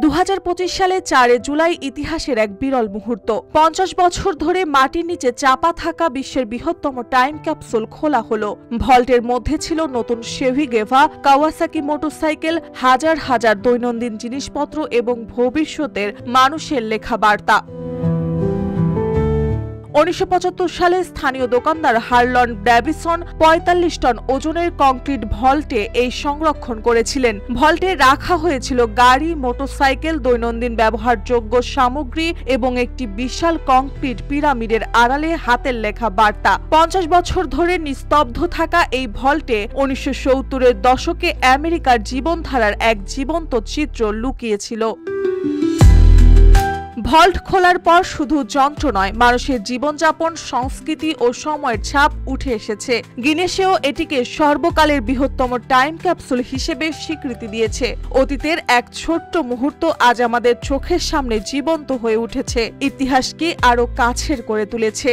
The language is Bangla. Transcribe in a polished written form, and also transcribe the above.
2025 সালে 4 জুলাই ইতিহাসের এক বিরল মুহূর্ত। 50 বছর ধরে মাটির নিচে চাপা থাকা বিশ্বের বৃহত্তম টাইম ক্যাপসুল খোলা হলো। ভল্টের মধ্যে ছিল নতুন শেভি গেভা, কাওয়াসাকি মোটরসাইকেল, হাজার হাজার দৈনন্দিন জিনিসপত্র এবং ভবিষ্যতের মানুষের লেখা বার্তা। 1975 সালে স্থানীয় দোকানদার হার্লন ডেভিসন 45 টন ওজনের কংক্রিট ভল্টে এই সংরক্ষণ করেছিলেন। ভল্টে রাখা হয়েছিল গাড়ি, মোটরসাইকেল, দৈনন্দিন ব্যবহারযোগ্য সামগ্রী এবং একটি বিশাল কংক্রিট পিরামিডের আড়ালে হাতের লেখা বার্তা। 50 বছর ধরে নিস্তব্ধ থাকা এই ভল্টে 1970-এর দশকে আমেরিকার জীবনধারার এক জীবন্ত চিত্র লুকিয়েছিল। ভল্ট খোলার পর শুধু যন্ত্র নয়, মানুষের জীবনযাপন, সংস্কৃতি ও সময়ের ছাপ উঠে এসেছে। গিনেসেও এটিকে সর্বকালের বৃহত্তম টাইম ক্যাপসুল হিসেবে স্বীকৃতি দিয়েছে। অতীতের এক ছোট্ট মুহূর্ত আজ আমাদের চোখের সামনে জীবন্ত হয়ে উঠেছে, ইতিহাসকে আরো কাছের করে তুলেছে।